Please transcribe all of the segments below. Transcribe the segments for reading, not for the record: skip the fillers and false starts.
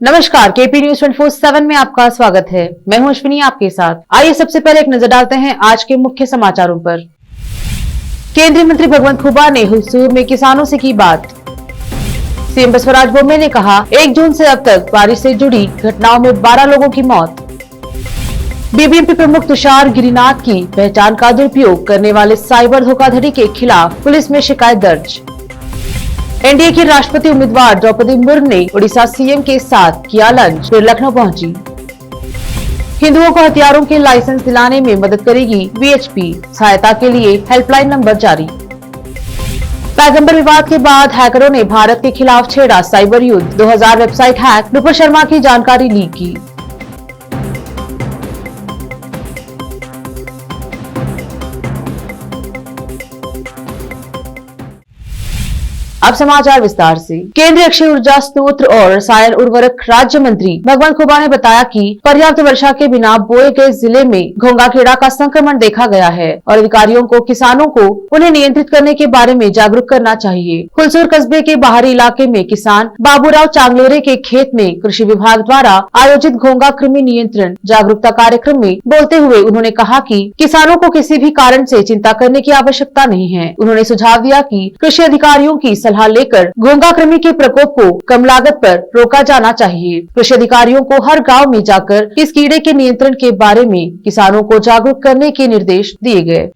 नमस्कार, KP news 24/7 में आपका स्वागत है। मैं हूं अश्विनी आपके साथ। आइए सबसे पहले एक नजर डालते हैं आज के मुख्य समाचारों पर। केंद्रीय मंत्री भगवंत खुबा ने हुसूर में किसानों से की बात। सीएम बसवराज बोम्मे ने कहा 1 जून से अब तक बारिश से जुड़ी घटनाओं में 12 लोगों की मौत। बीबीएमपी प्रमुख तुषार गिरिनाथ की पहचान का दुरुपयोग करने वाले साइबर धोखाधड़ी के खिलाफ पुलिस में शिकायत दर्ज। एनडीए की राष्ट्रपति उम्मीदवार द्रौपदी मुर्मू ने ओडिशा सीएम के साथ किया लंच, फिर लखनऊ पहुंची। हिंदुओं को हथियारों के लाइसेंस दिलाने में मदद करेगी वीएचपी, सहायता के लिए हेल्पलाइन नंबर जारी। पैगंबर विवाद के बाद हैकरों ने भारत के खिलाफ छेड़ा साइबर युद्ध, 2000 वेबसाइट हैक, नुपुर शर्मा की जानकारी लीक की। अब समाचार विस्तार से। केंद्रीय अक्षय ऊर्जा स्रोत और रसायन उर्वरक राज्य मंत्री भगवंत खुबा ने बताया कि पर्याप्त वर्षा के बिना बोए गए जिले में घोंघा कीड़ा का संक्रमण देखा गया है और अधिकारियों को किसानों को उन्हें नियंत्रित करने के बारे में जागरूक करना चाहिए। हुलसूर कस्बे के बाहरी इलाके में किसान बाबूराव चांगलेरे के खेत में कृषि विभाग द्वारा आयोजित घोंघा कृमि नियंत्रण जागरूकता कार्यक्रम में बोलते हुए उन्होंने कहा कि किसानों को किसी भी कारण से चिंता करने की आवश्यकता नहीं है। उन्होंने सुझाव दिया कि कृषि अधिकारियों की सलाह लेकर घोंघा कृमि के प्रकोप को कम लागत पर रोका जाना चाहिए। कृषि अधिकारियों को हर गांव में जाकर इस कीड़े के नियंत्रण के बारे में किसानों को जागरूक करने के निर्देश दिए गए।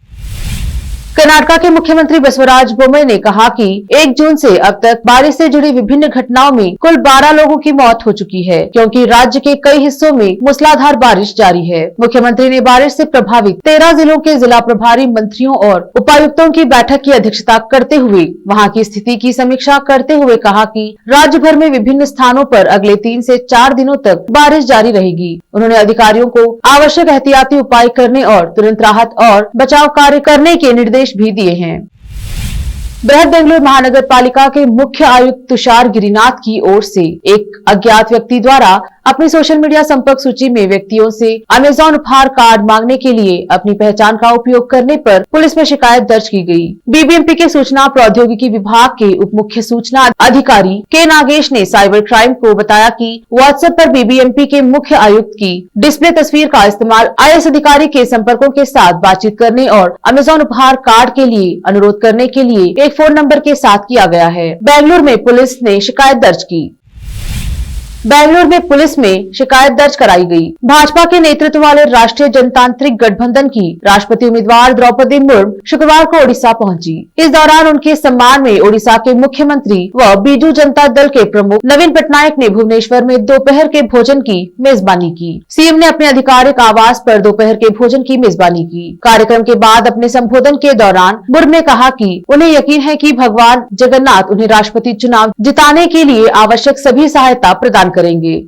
कर्नाटका के मुख्यमंत्री बसवराज बोम्मे ने कहा कि 1 जून से अब तक बारिश से जुड़ी विभिन्न घटनाओं में कुल 12 लोगों की मौत हो चुकी है, क्योंकि राज्य के कई हिस्सों में मूसलाधार बारिश जारी है। मुख्यमंत्री ने बारिश से प्रभावित 13 जिलों के जिला प्रभारी मंत्रियों और उपायुक्तों की बैठक की अध्यक्षता करते हुए वहां की स्थिति की समीक्षा करते हुए कहा कि राज्य भर में विभिन्न स्थानों पर अगले 3 से 4 दिनों तक बारिश जारी रहेगी। उन्होंने अधिकारियों को आवश्यक एहतियाती उपाय करने और तुरंत राहत और बचाव कार्य करने के निर्देश भी दिए हैं। बृहद बेंगलुरु महानगर पालिका के मुख्य आयुक्त तुषार गिरिनाथ की ओर से एक अज्ञात व्यक्ति द्वारा अपनी सोशल मीडिया संपर्क सूची में व्यक्तियों से अमेज़न उपहार कार्ड मांगने के लिए अपनी पहचान का उपयोग करने पर पुलिस में शिकायत दर्ज की गई। बीबीएमपी के सूचना प्रौद्योगिकी विभाग के उप मुख्य सूचना अधिकारी के नागेश ने साइबर क्राइम को बताया कि व्हाट्सएप पर बीबीएमपी के मुख्य आयुक्त की डिस्प्ले तस्वीर का इस्तेमाल आईएएस अधिकारी के संपर्कों के साथ बातचीत करने और अमेज़न उपहार कार्ड के लिए अनुरोध करने के लिए एक फोन नंबर के साथ किया गया है। बेंगलुरु में पुलिस ने शिकायत दर्ज की। बेंगलुरु में पुलिस में शिकायत दर्ज कराई गई। भाजपा के नेतृत्व वाले राष्ट्रीय जनतांत्रिक गठबंधन की राष्ट्रपति उम्मीदवार द्रौपदी मुर्मू शुक्रवार को ओडिशा पहुंची। इस दौरान उनके सम्मान में ओडिशा के मुख्यमंत्री व बीजू जनता दल के प्रमुख नवीन पटनायक ने भुवनेश्वर में दोपहर के भोजन की मेजबानी की। सीएम ने अपने आधिकारिक आवास पर दोपहर के भोजन की मेजबानी की। कार्यक्रम के बाद अपने संबोधन के दौरान मुर्मू ने कहा कि उन्हें यकीन है कि भगवान जगन्नाथ उन्हें राष्ट्रपति चुनाव जिताने के लिए आवश्यक सभी सहायता प्रदान करेंगे।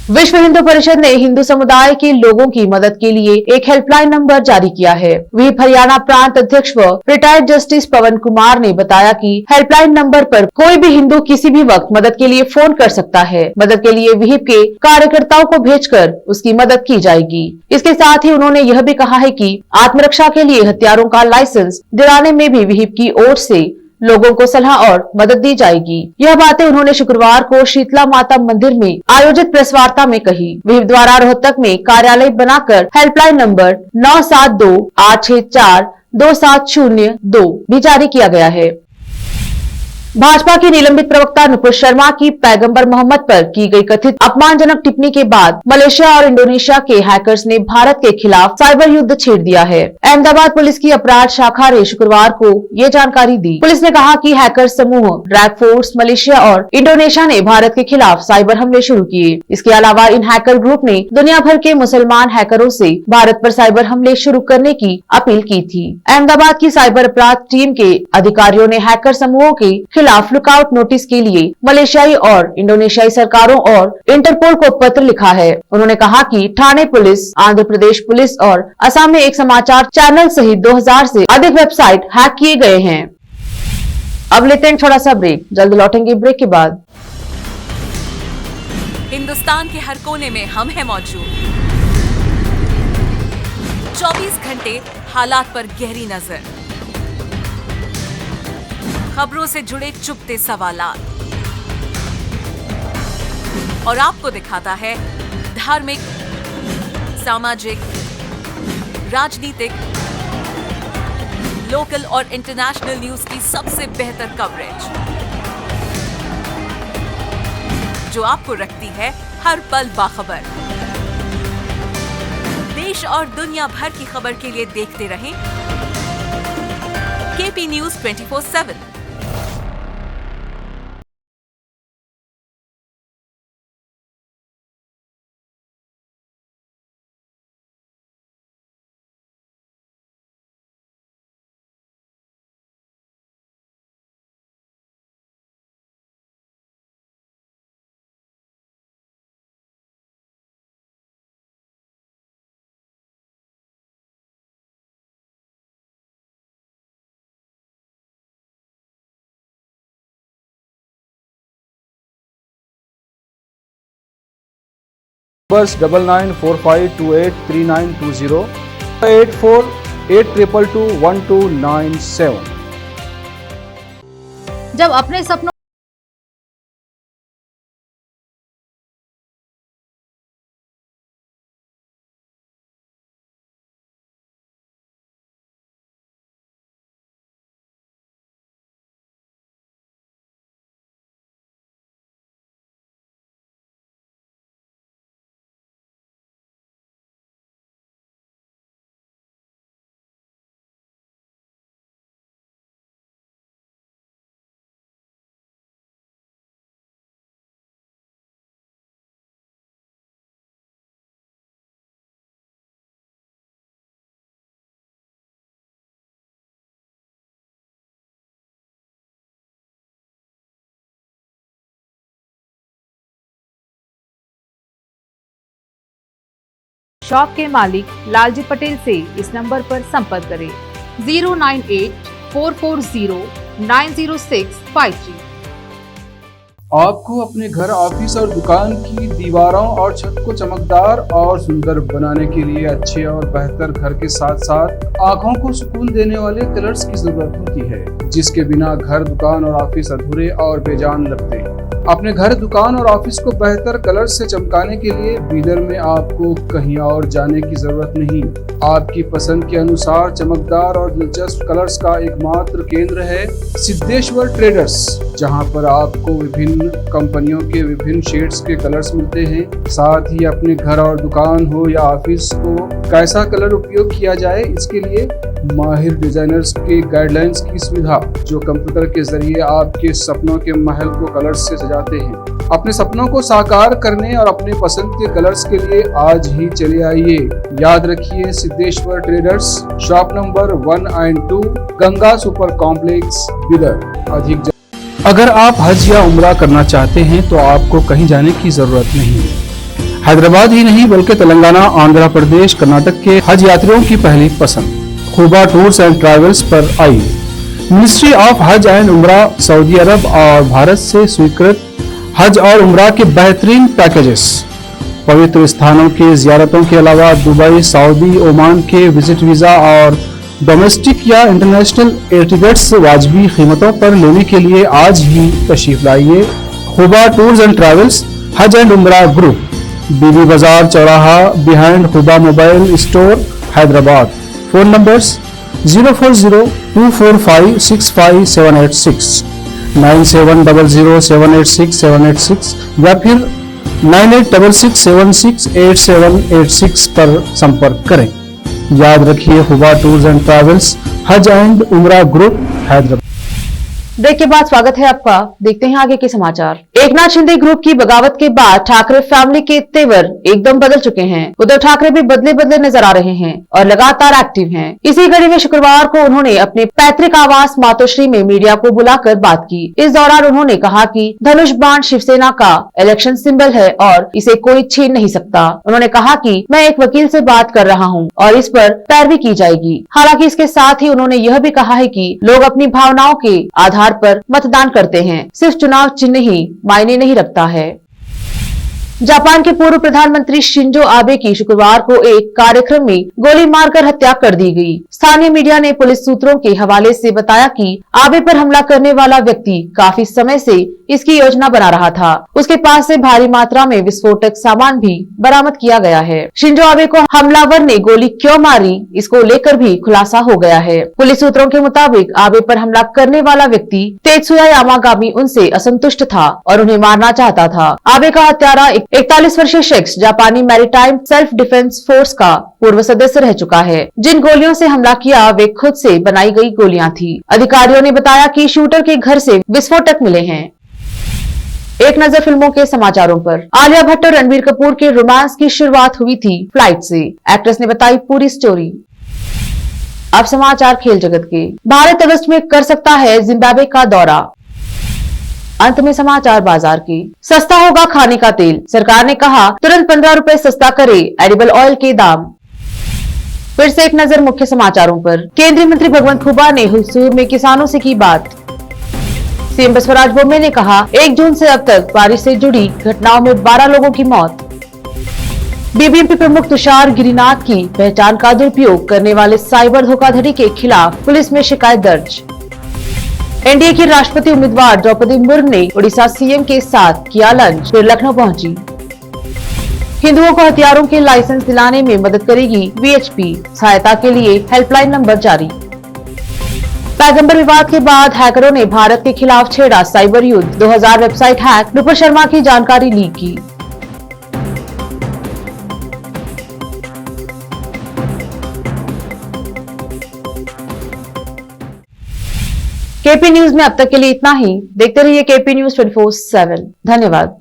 विश्व हिंदू परिषद ने हिंदू समुदाय के लोगों की मदद के लिए एक हेल्पलाइन नंबर जारी किया है। विहिप हरियाणा प्रांत अध्यक्ष व रिटायर्ड जस्टिस पवन कुमार ने बताया कि हेल्पलाइन नंबर पर कोई भी हिंदू किसी भी वक्त मदद के लिए फोन कर सकता है। मदद के लिए विहिप के कार्यकर्ताओं को भेजकर उसकी मदद की जाएगी। इसके साथ ही उन्होंने यह भी कहा है कि आत्मरक्षा के लिए हथियारों का लाइसेंस दिलाने में भी विहिप की ओर से लोगों को सलाह और मदद दी जाएगी। यह बातें उन्होंने शुक्रवार को शीतला माता मंदिर में आयोजित प्रेस वार्ता में कही। विहिप द्वारा रोहतक में कार्यालय बनाकर हेल्पलाइन नंबर 9728642702 भी जारी किया गया है। भाजपा की निलंबित प्रवक्ता नुपुर शर्मा की पैगंबर मोहम्मद पर की गई कथित अपमानजनक टिप्पणी के बाद मलेशिया और इंडोनेशिया के हैकर्स ने भारत के खिलाफ साइबर युद्ध छेड़ दिया है। अहमदाबाद पुलिस की अपराध शाखा ने शुक्रवार को ये जानकारी दी। पुलिस ने कहा कि हैकर समूह ड्रैग फोर्स मलेशिया और इंडोनेशिया ने भारत के खिलाफ साइबर हमले शुरू किए। इसके अलावा इन हैकर ग्रुप ने दुनिया भर के मुसलमान हैकरों से भारत पर साइबर हमले शुरू करने की अपील की थी। अहमदाबाद की साइबर अपराध टीम के अधिकारियों ने हैकर समूहों के खिलाफ लुकआउट नोटिस के लिए मलेशियाई और इंडोनेशियाई सरकारों और इंटरपोल को पत्र लिखा है। उन्होंने कहा कि ठाणे पुलिस, आंध्र प्रदेश पुलिस और असम में एक समाचार चैनल सहित 2000 से अधिक वेबसाइट हैक किए गए हैं। अब लेते हैं थोड़ा सा ब्रेक, जल्द लौटेंगे ब्रेक के बाद। हिंदुस्तान के हर कोने में हम हैं मौजूद। 24 घंटे हालात पर गहरी नजर, खबरों से जुड़े चुपते सवालात, और आपको दिखाता है धार्मिक, सामाजिक, राजनीतिक, लोकल और इंटरनेशनल न्यूज की सबसे बेहतर कवरेज, जो आपको रखती है हर पल बाखबर। देश और दुनिया भर की खबर के लिए देखते रहें केपी न्यूज 24/7। बस 9945283920 8482221297। जब अपने सपनों शॉप के मालिक लालजी पटेल से इस नंबर पर संपर्क करें 09844090653। आपको अपने घर, ऑफिस और दुकान की दीवारों और छत को चमकदार और सुंदर बनाने के लिए अच्छे और बेहतर घर के साथ साथ आंखों को सुकून देने वाले कलर्स की जरूरत होती है, जिसके बिना घर, दुकान और ऑफिस अधूरे और बेजान लगते हैं। अपने घर, दुकान और ऑफिस को बेहतर कलर्स से चमकाने के लिए बीदर में आपको कहीं और जाने की जरूरत नहीं। आपकी पसंद के अनुसार चमकदार और दिलचस्प कलर्स का एकमात्र केंद्र है सिद्धेश्वर ट्रेडर्स, जहां पर आपको विभिन्न कंपनियों के विभिन्न शेड्स के कलर्स मिलते हैं। साथ ही अपने घर और दुकान हो या ऑफिस को कैसा कलर उपयोग किया जाए, इसके लिए माहिर डिजाइनर्स के गाइडलाइंस की सुविधा, जो कंप्यूटर के जरिए आपके सपनों के महल को कलर्स से सजाते हैं। अपने सपनों को साकार करने और अपने पसंद के कलर्स के लिए आज ही चले आइए। याद रखिए, Siddheshwar traders, shop number 1 and 2, Ganga super complex, Bidar. अगर आप हज या उम्रा करना चाहते हैं तो आपको कहीं जाने की जरूरत नहीं। हैदराबाद ही नहीं बल्कि तेलंगाना, आंध्र प्रदेश, कर्नाटक के हज यात्रियों की पहली पसंद खुबा टूर्स एंड ट्रैवल्स पर आइए। मिनिस्ट्री ऑफ हज एंड उम्रा, सऊदी अरब और भारत से स्वीकृत हज और उम्रा के बेहतरीन पैकेजेस, पवित्र स्थानों के जियारतों के अलावा दुबई, सऊदी, ओमान के विजिट वीजा और डोमेस्टिक या इंटरनेशनल एयर टिकट्स वाजबी कीमतों पर लेने के लिए आज ही तशरीफ लाइए। खुबा टूर्स एंड ट्रैवल्स, हज एंड उम्रा ग्रुप, बीबी बाजार चौराहा, behind Khuba mobile store, Hyderabad. Phone numbers 04024565786, 9700786786 या फिर 9866768786 पर संपर्क करें। याद रखिए, खुबा टूर्स एंड ट्रैवल्स, हज एंड उम्रा ग्रुप, हैदराबाद। ब्रेक के बाद स्वागत है आपका। देखते हैं आगे के समाचार। एकनाथ शिंदे ग्रुप की बगावत के बाद ठाकरे फैमिली के तेवर एकदम बदल चुके हैं। उद्धव ठाकरे भी बदले बदले नजर आ रहे हैं और लगातार एक्टिव हैं। इसी कड़ी में शुक्रवार को उन्होंने अपने पैतृक आवास मातोश्री में मीडिया को बुलाकर बात की। इस दौरान उन्होंने कहा कि धनुष बाण शिवसेना का इलेक्शन सिंबल है और इसे कोई छीन नहीं सकता। उन्होंने कहा कि मैं एक वकील से बात कर रहा हूं और इस पर पैरवी की जाएगी। हालांकि इसके साथ ही उन्होंने यह भी कहा है कि लोग अपनी भावनाओं के आधार पर मतदान करते हैं, सिर्फ चुनाव चिन्ह ही मायने नहीं रखता है। जापान के पूर्व प्रधानमंत्री शिंजो आबे की शुक्रवार को एक कार्यक्रम में गोली मारकर हत्या कर दी गई। स्थानीय मीडिया ने पुलिस सूत्रों के हवाले से बताया कि आबे पर हमला करने वाला व्यक्ति काफी समय से इसकी योजना बना रहा था। उसके पास से भारी मात्रा में विस्फोटक सामान भी बरामद किया गया है। शिंजो आबे को हमलावर ने गोली क्यों मारी, इसको लेकर भी खुलासा हो गया है। पुलिस सूत्रों के मुताबिक आबे पर हमला करने वाला व्यक्ति तेत्सुया यामागामी उनसे असंतुष्ट था और उन्हें मारना चाहता था। आबे का हत्यारा 41 वर्षीय शख्स जापानी मैरीटाइम सेल्फ डिफेंस फोर्स का पूर्व सदस्य रह चुका है। जिन गोलियों से हमला किया वे खुद से बनाई गई गोलियां थी। अधिकारियों ने बताया कि शूटर के घर से विस्फोटक मिले हैं। एक नजर फिल्मों के समाचारों पर। आलिया भट्ट और रणबीर कपूर के रोमांस की शुरुआत हुई थी फ्लाइट से। एक्ट्रेस ने बताई पूरी स्टोरी। अब समाचार खेल जगत के। भारत अगस्त में कर सकता है जिम्बाब्वे का दौरा। अंत में समाचार बाजार के। सस्ता होगा खाने का तेल, सरकार ने कहा तुरंत 15 रुपए सस्ता करे एडिबल ऑयल के दाम। फिर से एक नजर मुख्य समाचारों पर। केंद्रीय मंत्री भगवंत खुबा ने हुसूर में किसानों से की बात। सीएम बसवराज बोम्मे ने कहा 1 जून से अब तक बारिश से जुड़ी घटनाओं में 12 लोगों की मौत। बीबीएमपी प्रमुख तुषार गिरिनाथ की पहचान का दुरुपयोग करने वाले साइबर धोखाधड़ी के खिलाफ पुलिस में शिकायत दर्ज। एनडीए की राष्ट्रपति उम्मीदवार द्रौपदी मुर्मू ने उड़ीसा सीएम के साथ किया लंच, फिर लखनऊ पहुंची। हिंदुओं को हथियारों के लाइसेंस दिलाने में मदद करेगी वीएचपी, सहायता के लिए हेल्पलाइन नंबर जारी। पैगंबर विवाद के बाद हैकरों ने भारत के खिलाफ छेड़ा साइबर युद्ध, 2000 वेबसाइट हैक, नुपुर शर्मा की जानकारी लीक की। केपी न्यूज में अब तक के लिए इतना ही। देखते रहिए केपी न्यूज 24/7। धन्यवाद।